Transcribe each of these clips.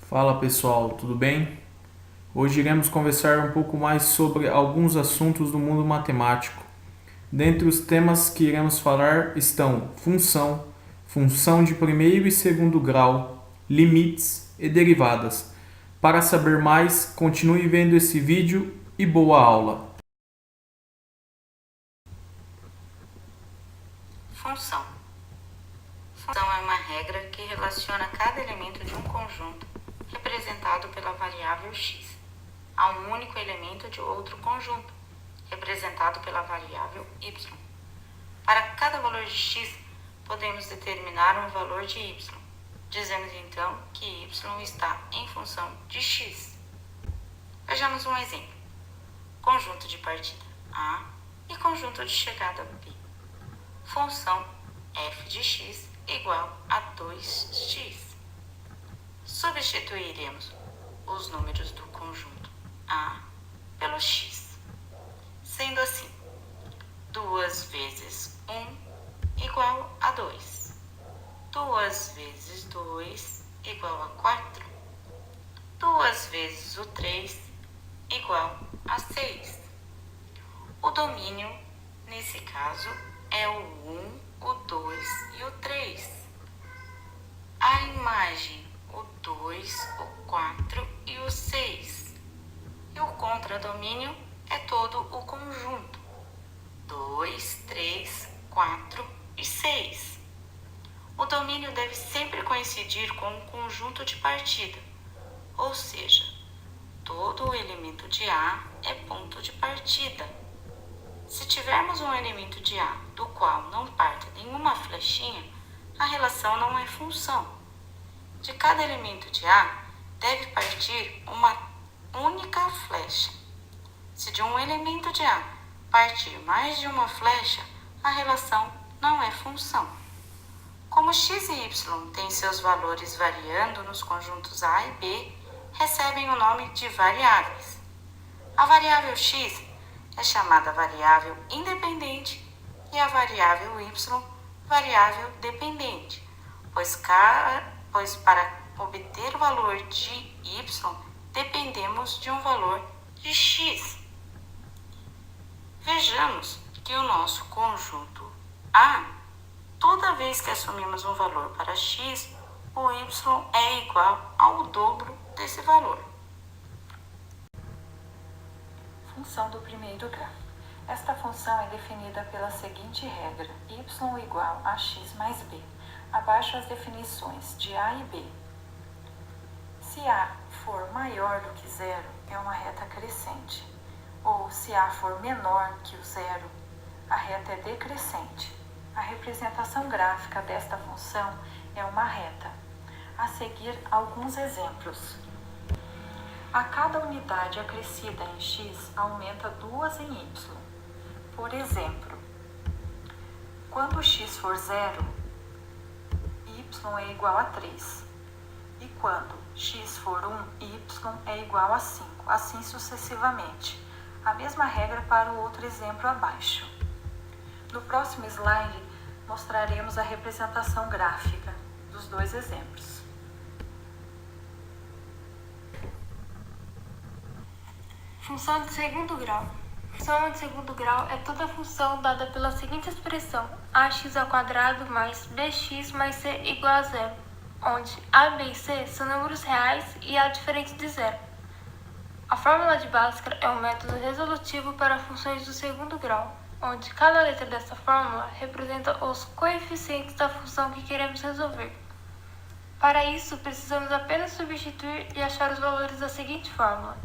Fala pessoal, tudo bem? Hoje iremos conversar um pouco mais sobre alguns assuntos do mundo matemático. Dentre os temas que iremos falar estão função, função de primeiro e segundo grau, limites e derivadas. Para saber mais, continue vendo esse vídeo e boa aula! Função. Função é uma regra que relaciona cada elemento de um conjunto representado pela variável x a um único elemento de outro conjunto, representado pela variável y. Para cada valor de x, podemos determinar um valor de y. Dizemos então que y está em função de x. Vejamos um exemplo. Conjunto de partida A e conjunto de chegada B. Função f de x igual a 2x. Substituiremos os números do conjunto A pelo x. Sendo assim, 2 vezes 1 igual a 2. 2 vezes 2 igual a 4. 2 vezes o 3 igual a 6. O domínio, nesse caso, é o 1, o 2 e o 3. A imagem, o 2, o 4 e o 6. E o contradomínio é todo o conjunto, 2, 3, 4 e 6. O domínio deve sempre coincidir com o conjunto de partida, ou seja, todo o elemento de A é ponto de partida. Se tivermos um elemento de A do qual não parta nenhuma flechinha, a relação não é função. De cada elemento de A, deve partir uma única flecha. Se de um elemento de A partir mais de uma flecha, a relação não é função. Como x e y têm seus valores variando nos conjuntos A e B, recebem o nome de variáveis. A variável x é chamada variável independente e a variável y, variável dependente, pois para obter o valor de y, dependemos de um valor de x. Vejamos que o nosso conjunto A, toda vez que assumimos um valor para x, o y é igual ao dobro desse valor. Função do primeiro grau. Esta função é definida pela seguinte regra: y igual a x mais b. Abaixo as definições de A e B. Se A for maior do que zero, é uma reta crescente. Ou se A for menor que o zero, a reta é decrescente. A representação gráfica desta função é uma reta. A seguir, alguns exemplos. A cada unidade acrescida em x aumenta 2 em y. Por exemplo, quando x for zero, y é igual a 3. E quando x for 1, y é igual a 5. Assim sucessivamente. A mesma regra para o outro exemplo abaixo. No próximo slide, mostraremos a representação gráfica dos dois exemplos. Função de segundo grau. Função de segundo grau é toda função dada pela seguinte expressão: ax² mais bx mais c igual a zero, onde a, b e c são números reais e a diferente de zero. A fórmula de Bhaskara é um método resolutivo para funções do segundo grau, onde cada letra dessa fórmula representa os coeficientes da função que queremos resolver. Para isso, precisamos apenas substituir e achar os valores da seguinte fórmula: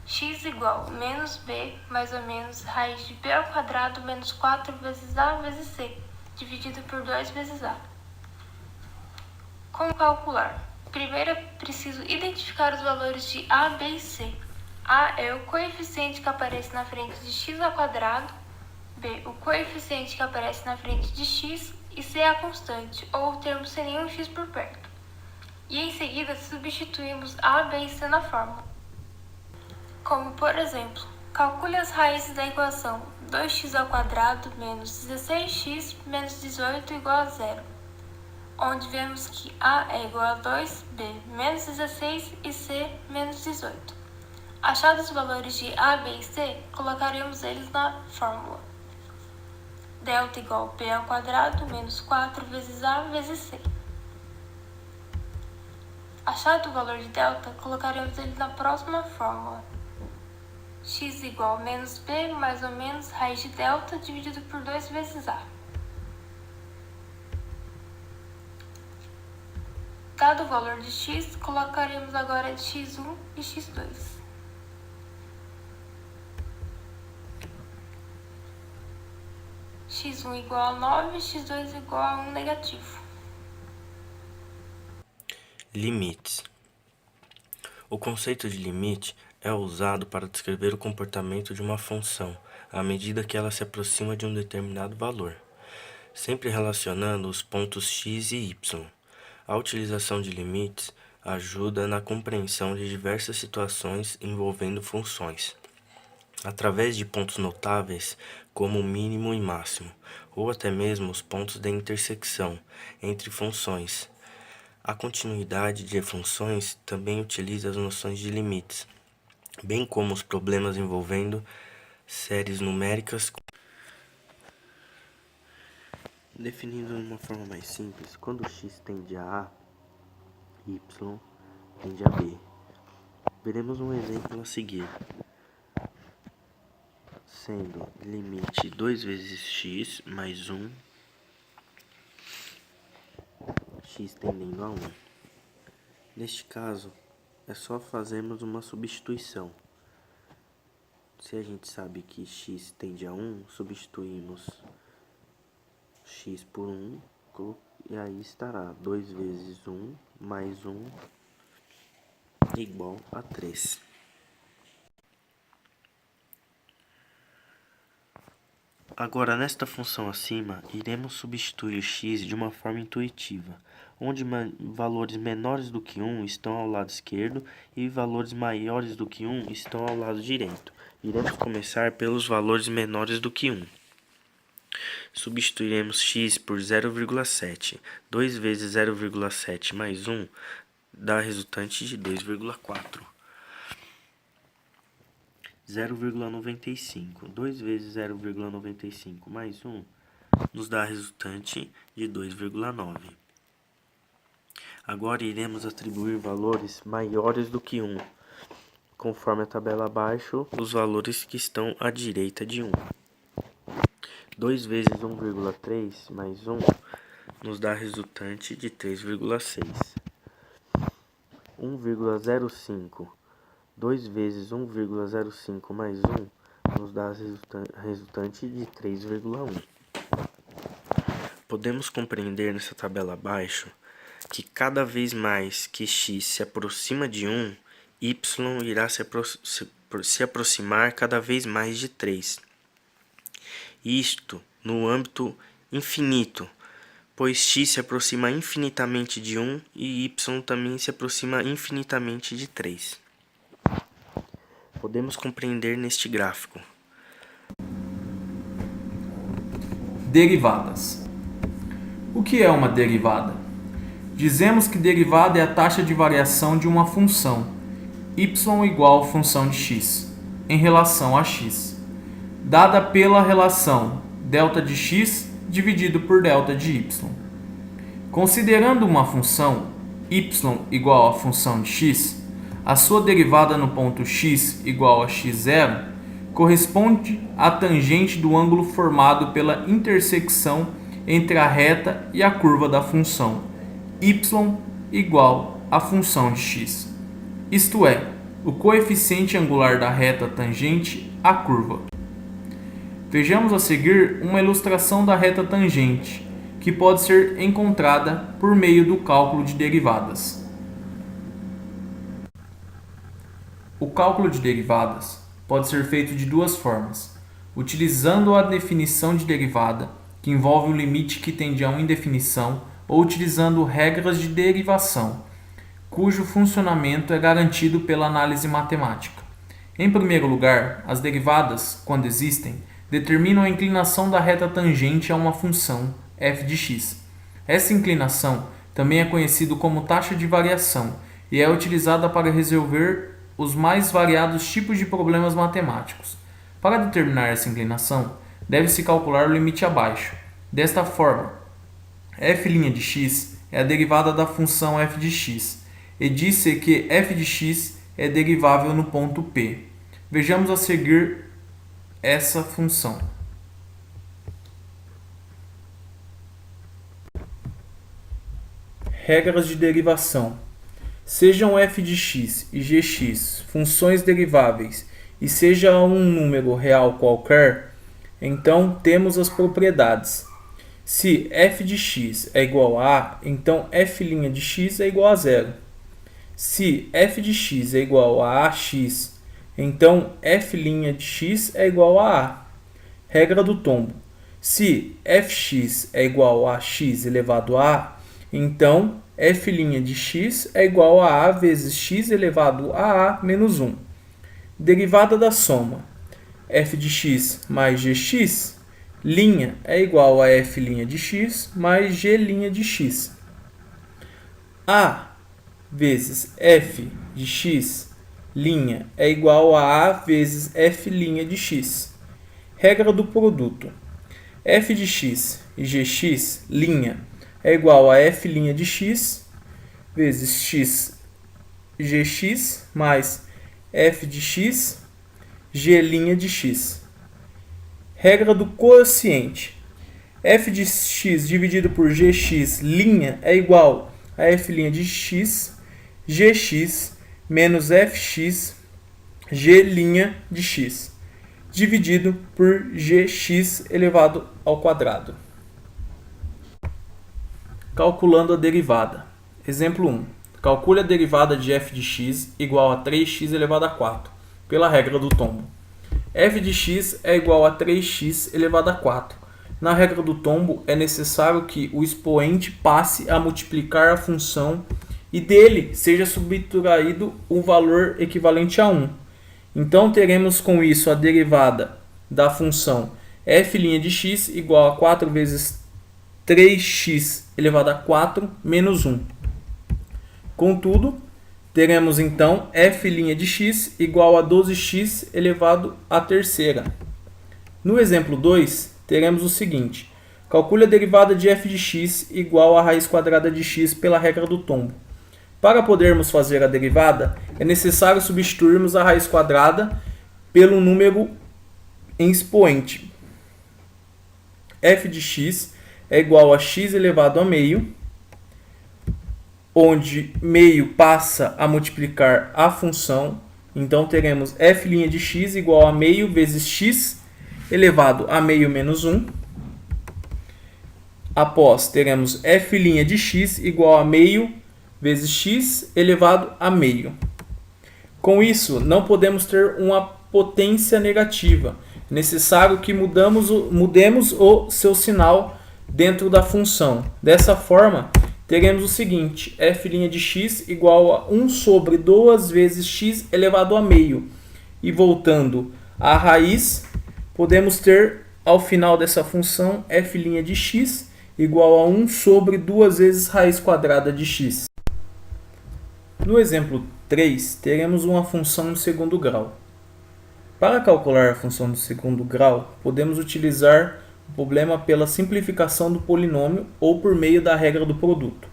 x igual menos b mais ou menos raiz de b ao quadrado menos 4 vezes a vezes c, dividido por 2 vezes a. Como calcular? Primeiro é preciso identificar os valores de a, b e c. A é o coeficiente que aparece na frente de x ao quadrado, b o coeficiente que aparece na frente de x e c é a constante, ou o termo sem nenhum x por perto. E em seguida substituímos a, b e c na fórmula. Como, por exemplo, calcule as raízes da equação 2x² menos 16x menos 18 igual a zero, onde vemos que A é igual a 2, B menos 16 e C menos 18. Achados os valores de A, B e C, colocaremos eles na fórmula. Delta igual a B ao quadrado menos 4 vezes A vezes C. Achado o valor de delta, colocaremos ele na próxima fórmula. X igual a menos B mais ou menos raiz de delta dividido por 2 vezes A. Dado o valor de x, colocaremos agora x1 e x2. X1 igual a 9, x2 igual a 1 negativo. Limites. O conceito de limite é usado para descrever o comportamento de uma função à medida que ela se aproxima de um determinado valor, sempre relacionando os pontos x e y. A utilização de limites ajuda na compreensão de diversas situações envolvendo funções, através de pontos notáveis como mínimo e máximo, ou até mesmo os pontos de intersecção entre funções. A continuidade de funções também utiliza as noções de limites, bem como os problemas envolvendo séries numéricas. Definindo de uma forma mais simples, quando x tende a y tende a b. Veremos um exemplo a seguir, sendo limite 2 vezes x mais 1, x tendendo a 1. Neste caso, é só fazermos uma substituição. Se a gente sabe que x tende a 1, substituímos x por 1, e aí estará 2 vezes 1 mais 1 igual a 3. Agora, nesta função acima, iremos substituir o x de uma forma intuitiva, onde valores menores do que 1 estão ao lado esquerdo e valores maiores do que 1 estão ao lado direito. Iremos começar pelos valores menores do que 1. Substituiremos x por 0,7. 2 vezes 0,7 mais 1 dá resultante de 2,4. 0,95. 2 vezes 0,95 mais 1 nos dá resultante de 2,9. Agora iremos atribuir valores maiores do que 1, conforme a tabela abaixo, os valores que estão à direita de 1. 2 vezes 1,3 mais 1 nos dá resultante de 3,6. 1,05. 2 vezes 1,05 mais 1 nos dá resultante de 3,1. Podemos compreender nessa tabela abaixo que cada vez mais que x se aproxima de 1, y irá se aproximar cada vez mais de 3. Isto no âmbito infinito, pois x se aproxima infinitamente de 1 e y também se aproxima infinitamente de 3. Podemos compreender neste gráfico. Derivadas. O que é uma derivada? Dizemos que derivada é a taxa de variação de uma função, y igual a função de x, em relação a x, dada pela relação delta de x dividido por delta de y. Considerando uma função y igual a função de x, a sua derivada no ponto x igual a x0 corresponde à tangente do ângulo formado pela intersecção entre a reta e a curva da função y igual à função de x, isto é, o coeficiente angular da reta tangente à curva. Vejamos a seguir uma ilustração da reta tangente, que pode ser encontrada por meio do cálculo de derivadas. O cálculo de derivadas pode ser feito de duas formas, utilizando a definição de derivada, que envolve um limite que tende a uma indefinição, ou utilizando regras de derivação, cujo funcionamento é garantido pela análise matemática. Em primeiro lugar, as derivadas, quando existem, determinam a inclinação da reta tangente a uma função f de x. Essa inclinação Também é conhecido como taxa de variação e é utilizada para resolver os mais variados tipos de problemas matemáticos. Para determinar essa inclinação, deve-se calcular o limite abaixo. Desta forma, f' de x é a derivada da função f de x, e diz-se que f de x é derivável no ponto P. Vejamos a seguir essa função. Regras de derivação. Sejam f de x e gx funções deriváveis e seja um número real qualquer, então temos as propriedades. Se f de x é igual a A, então f' de x é igual a zero. Se f de x é igual a ax, então f' de x é igual a A. Regra do tombo. Se fx é igual a x elevado a A, então f' de x é igual a A vezes x elevado a A menos 1. Derivada da soma. F de x mais gx, linha é igual a f' de x mais g' de x. A vezes f de x, linha é igual a A vezes f' de x. Regra do produto. F de x e gx, linha, é igual a f' de x vezes x gx mais f de x g' de x. Regra do quociente. F de x dividido por gx, linha, é igual a f' de x gx menos fx g' de x, dividido por gx elevado ao quadrado. Calculando a derivada. Exemplo 1. Calcule a derivada de f de x igual a 3x elevado a 4, pela regra do tombo. F de x é igual a 3x elevado a 4. Na regra do tombo, é necessário que o expoente passe a multiplicar a função e dele seja subtraído o valor equivalente a 1. Então, teremos com isso a derivada da função f' de x igual a 4 vezes 3x elevado a 4 menos 1. Contudo, teremos então f' de x igual a 12x elevado à terceira. No exemplo 2, teremos o seguinte. Calcule a derivada de f de x igual a raiz quadrada de x pela regra do tombo. Para podermos fazer a derivada, é necessário substituirmos a raiz quadrada pelo número em expoente. F de x é igual a x elevado a meio, onde meio passa a multiplicar a função. Então, teremos f' de x igual a meio vezes x elevado a meio menos 1. Após, teremos f' de x igual a meio vezes x elevado a meio. Com isso, não podemos ter uma potência negativa. É necessário que mudemos o seu sinal dentro da função. Dessa forma, teremos o seguinte. F' de x igual a 1 sobre 2 vezes x elevado a meio. E voltando à raiz, podemos ter ao final dessa função f' de x igual a 1 sobre 2 vezes raiz quadrada de x. No exemplo 3, teremos uma função de segundo grau. Para calcular a função de segundo grau, podemos utilizar o problema pela simplificação do polinômio ou por meio da regra do produto.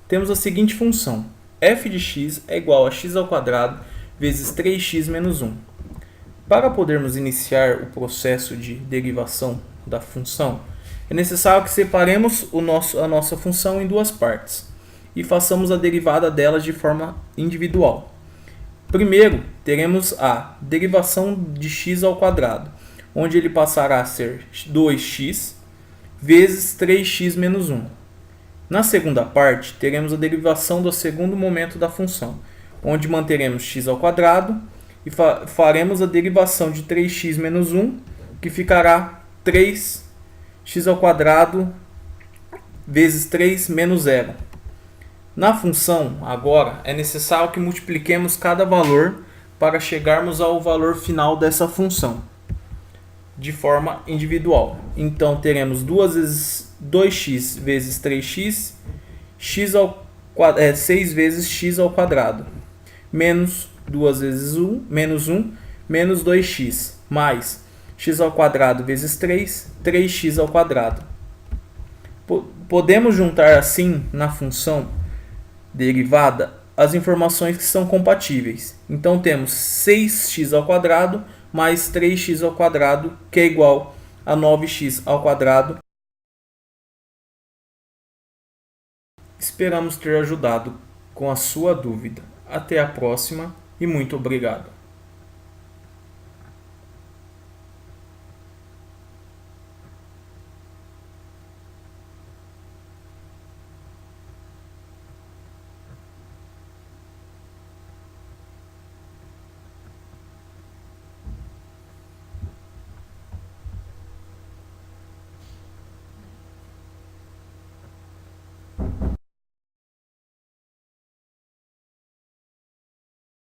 Temos a seguinte função. F de x é igual a x ao quadrado vezes 3x menos 1. Para podermos iniciar o processo de derivação da função, é necessário que separemos a nossa função em duas partes e façamos a derivada delas de forma individual. Primeiro, teremos a derivação de x ao quadrado, onde ele passará a ser 2x vezes 3x menos 1. Na segunda parte, teremos a derivação do segundo momento da função, onde manteremos x ao quadrado e faremos a derivação de 3x menos 1, que ficará 3x ao quadrado vezes 3 menos 0. Na função, agora, é necessário que multipliquemos cada valor para chegarmos ao valor final dessa função, de forma individual. Então, teremos 2x vezes 3x 6 vezes x ao quadrado, menos 2 vezes 1, menos 2x, mais x ao quadrado vezes 3, 3x ao quadrado. Podemos juntar assim na função derivada as informações que são compatíveis. Então temos 6x ao quadrado mais 3x ao quadrado, que é igual a 9x ao quadrado. Esperamos ter ajudado com a sua dúvida. Até a próxima e muito obrigado.